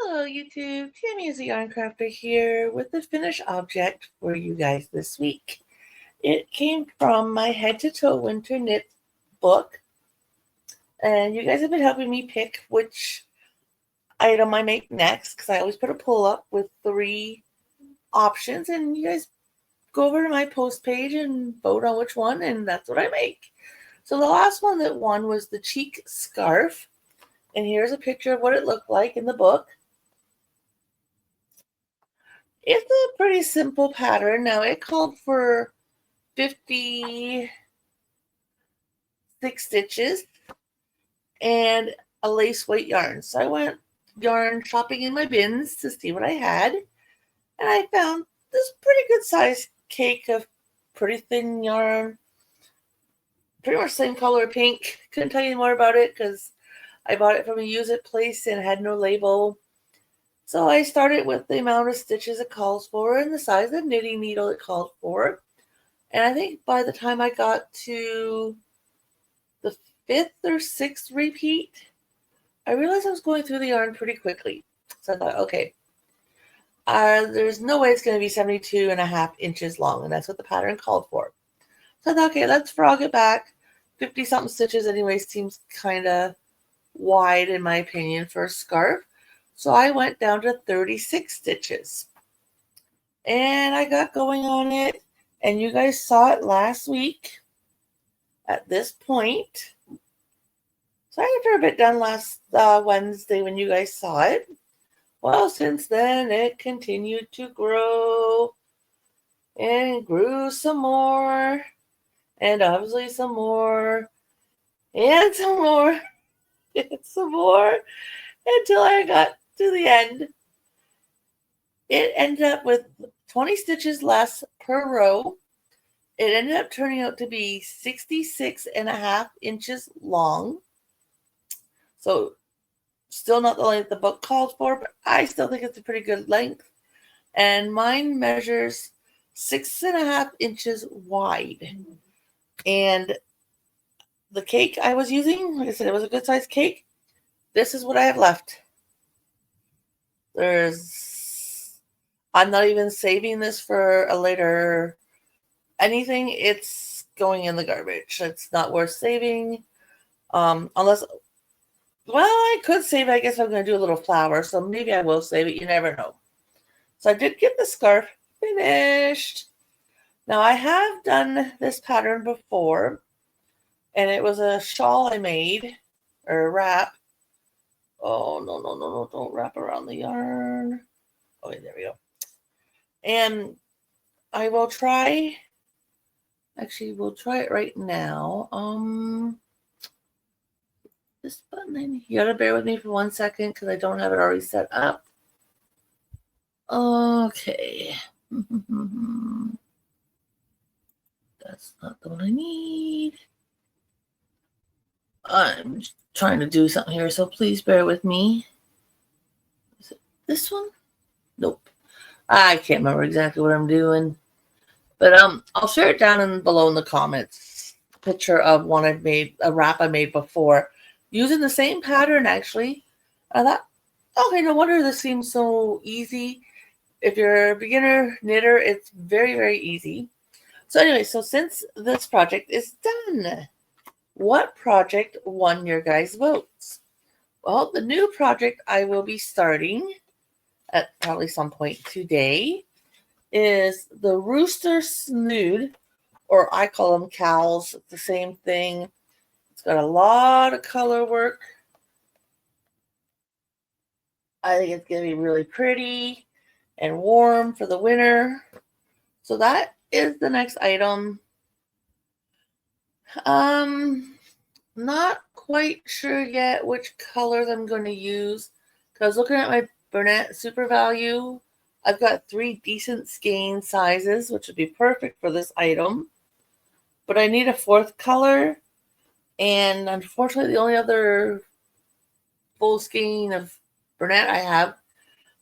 Hello YouTube, Tammy is a yarn crafter here with the finished object for you guys this week. It came from my Head to Toe Winter Knit book, and you guys have been helping me pick which item I make next because I always put a pull up with 3 options, and you guys go over to my post page and vote on which one, and that's what I make. So the last one that won was the cheek scarf, and here's a picture of what it looked like in the book. It's a pretty simple pattern. Now, it called for 56 stitches and a lace weight yarn. So I went yarn shopping in my bins to see what I had. And I found this pretty good size cake of pretty thin yarn. Pretty much same color pink. Couldn't tell you more about it because I bought it from a use it place and had no label. So I started with the amount of stitches it calls for and the size of knitting needle it called for. And I think by the time I got to the 5th or 6th repeat, I realized I was going through the yarn pretty quickly. So I thought, okay, there's no way it's going to be 72.5 inches long, and that's what the pattern called for. So I thought, okay, let's frog it back. 50-something stitches anyway seems kind of wide in my opinion for a scarf. So I went down to 36 stitches. And I got going on it. And you guys saw it last week at this point. So I got a bit done last Wednesday when you guys saw it. Well, since then, it continued to grow. And grew some more. And obviously some more. And some more. And some more. Until I got to the end. It ended up with 20 stitches less per row. It ended up turning out to be 66.5 inches long. So still not the length the book called for, but I still think it's a pretty good length. And mine measures 6.5 inches wide. And the cake I was using, like I said, it was a good sized cake. This is what I have left. I'm not even saving this for a later anything. It's going in the garbage. It's not worth saving. Unless, well, I could save it. I guess I'm going to do a little flower. So maybe I will save it. You never know. So I did get the scarf finished. Now I have done this pattern before. And it was a shawl I made. Or a wrap. Oh, no. Don't wrap around the yarn. Oh, there we go. And I will try. Actually, we'll try it right now. This button, you gotta bear with me for 1 second because I don't have it already set up. Okay. That's not the one I need. I'm trying to do something here, so please bear with me. Is it this one? Nope. I can't remember exactly what I'm doing. But I'll share it down below in the comments. Picture of one I've made, a wrap I made before. Using the same pattern, actually. I thought, okay, no wonder this seems so easy. If you're a beginner knitter, it's very, very easy. So anyway, so since this project is done, what project won your guys' votes? Well, the new project I will be starting at probably some point today is the Rooster Snood, or I call them cowls. It's the same thing. It's got a lot of color work. I think it's going to be really pretty and warm for the winter. So that is the next item. Not quite sure yet which colors I'm going to use, because looking at my Bernat Super Value, I've got 3 decent skein sizes, which would be perfect for this item. But I need a 4th color, and unfortunately the only other full skein of Bernat I have,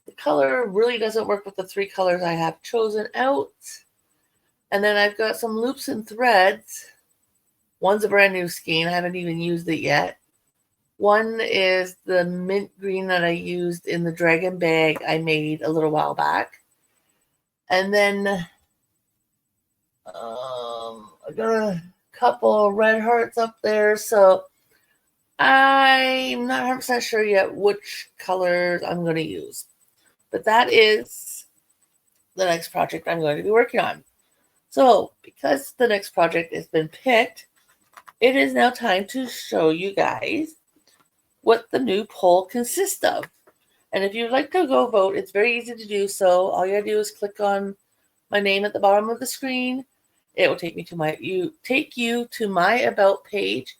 the color really doesn't work with the 3 colors I have chosen out. And then I've got some loops and threads. One's a brand new skein. I haven't even used it yet. One is the mint green that I used in the dragon bag I made a little while back. And then I got a couple red hearts up there. So I'm not 100% sure yet which colors I'm going to use. But that is the next project I'm going to be working on. So because the next project has been picked, it is now time to show you guys what the new poll consists of. And if you'd like to go vote, it's very easy to do so. All you gotta do is click on my name at the bottom of the screen. It will take you to my about page,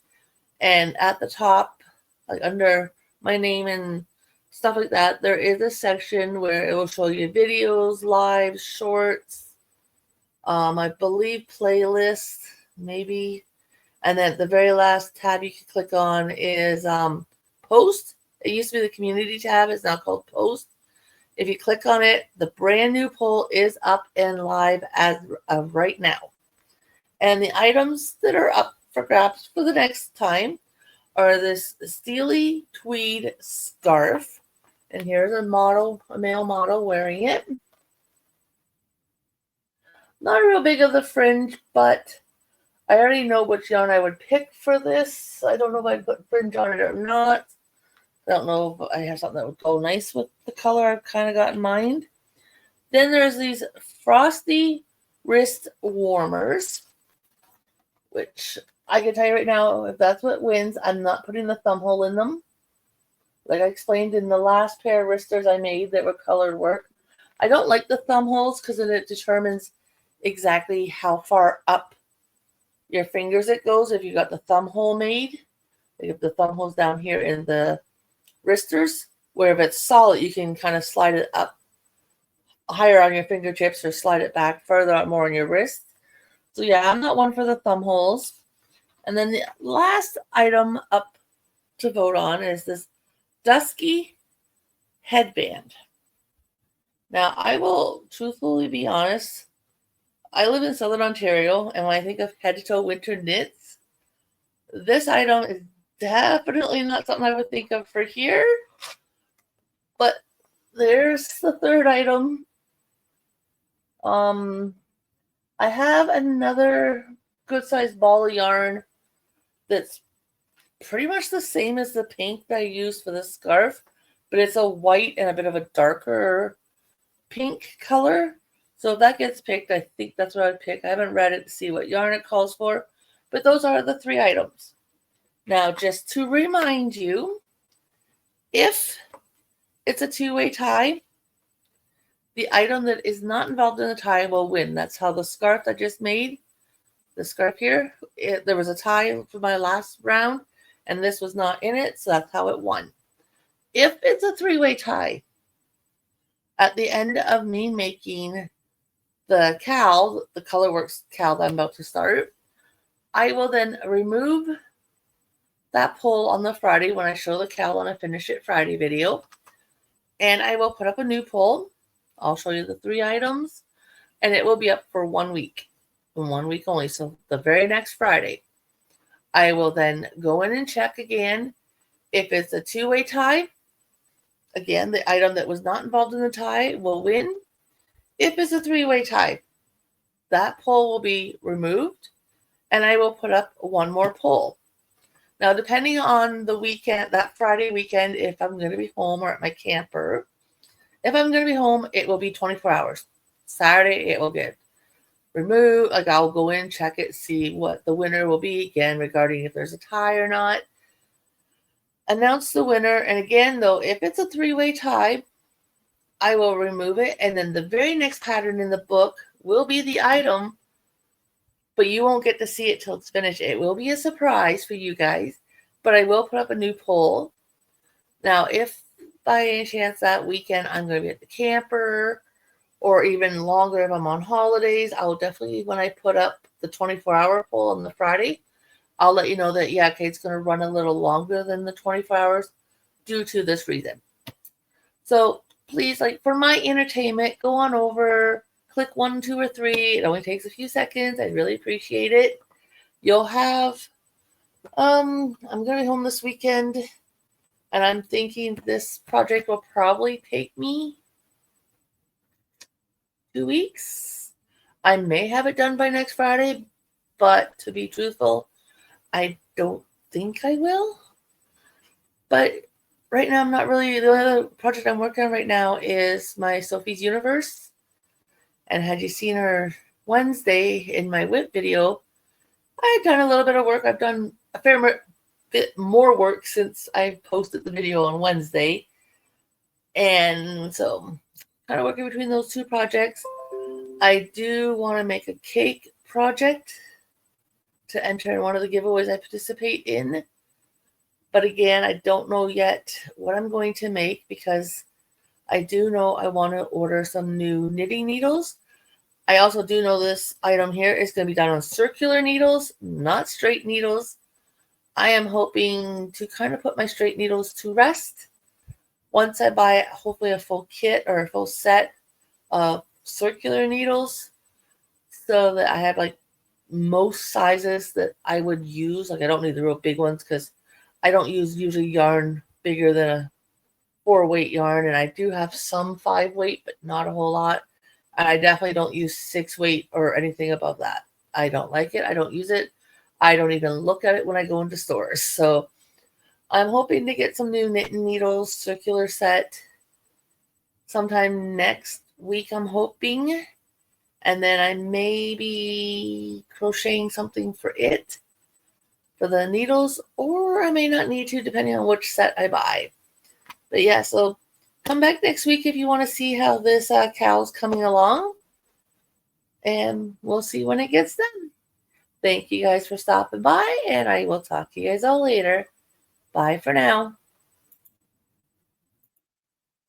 and at the top, like under my name and stuff like that, there is a section where it will show you videos, lives, shorts, I believe playlists, maybe. And then the very last tab you can click on is post. It used to be the community tab. It's now called post. If you click on it, the brand new poll is up and live as of right now. And the items that are up for grabs for the next time are this steely tweed scarf. And here's a male model wearing it. Not real big of the fringe, but I already know which yarn I would pick for this. I don't know if I'd put fringe on it or not. I don't know if I have something that would go nice with the color I've kind of got in mind. Then there's these frosty wrist warmers, which I can tell you right now, if that's what wins, I'm not putting the thumb hole in them. Like I explained in the last pair of wristers I made that were colored work. I don't like the thumb holes because then it determines exactly how far up your fingers it goes if you got the thumb hole made. Like if the thumb hole's down here in the wristers, where if it's solid, you can kind of slide it up higher on your fingertips or slide it back further out more on your wrist. So yeah, I'm not one for the thumb holes. And then the last item up to vote on is this dusky headband. Now, I will truthfully be honest. I live in Southern Ontario, and when I think of head-to-toe winter knits, this item is definitely not something I would think of for here. But there's the third item. I have another good-sized ball of yarn that's pretty much the same as the pink that I used for the scarf, but it's a white and a bit of a darker pink color. So if that gets picked, I think that's what I'd pick. I haven't read it to see what yarn it calls for, but those are the three items. Now, just to remind you, if it's a two-way tie, the item that is not involved in the tie will win. That's how the scarf I just made, the scarf here, there was a tie for my last round, and this was not in it, so that's how it won. If it's a three-way tie, at the end of me making the cowl, the Colorworks cowl that I'm about to start, I will then remove that poll on the Friday when I show the cowl on a Finish It Friday video, and I will put up a new poll. I'll show you the three items, and it will be up for 1 week, and 1 week only. So the very next Friday, I will then go in and check again. If it's a two-way tie, again, the item that was not involved in the tie will win. If it's a three-way tie, that poll will be removed, and I will put up one more poll. Now, depending on the weekend, that Friday weekend, if I'm going to be home or at my camper, if I'm going to be home, it will be 24 hours. Saturday, it will get removed. Like I'll go in, check it, see what the winner will be again regarding if there's a tie or not. Announce the winner. And again, though, if it's a three-way tie, I will remove it. And then the very next pattern in the book will be the item, but you won't get to see it till it's finished. It will be a surprise for you guys, but I will put up a new poll. Now, if by any chance that weekend I'm going to be at the camper, or even longer if I'm on holidays, I will definitely, when I put up the 24-hour poll on the Friday, I'll let you know that, yeah, okay, it's going to run a little longer than the 24 hours due to this reason. So please, like for my entertainment, go on over, click 1, 2, or 3. It only takes a few seconds. I really appreciate it. You'll have, I'm going to be home this weekend. And I'm thinking this project will probably take me 2 weeks. I may have it done by next Friday, but to be truthful, I don't think I will. But right now, I'm not really. The other project I'm working on right now is my Sophie's Universe. And had you seen her Wednesday in my whip video, I've done a little bit of work. I've done a fair bit more work since I posted the video on Wednesday. And so, kind of working between those two projects. I do want to make a cake project to enter in one of the giveaways I participate in. But again, I don't know yet what I'm going to make because I do know I want to order some new knitting needles. I also do know this item here is going to be done on circular needles, not straight needles. I am hoping to kind of put my straight needles to rest once I buy hopefully a full kit or a full set of circular needles so that I have like most sizes that I would use. Like I don't need the real big ones because I don't use usually yarn bigger than a 4-weight yarn, and I do have some 5-weight, but not a whole lot. And I definitely don't use 6-weight or anything above that. I don't like it. I don't use it. I don't even look at it when I go into stores. So I'm hoping to get some new knitting needles, circular set, sometime next week, I'm hoping. And then I may be crocheting something for it, for the needles, or I may not need to, depending on which set I buy. But yeah, so come back next week if you want to see how this cow's coming along. And we'll see when it gets done. Thank you guys for stopping by, and I will talk to you guys all later. Bye for now.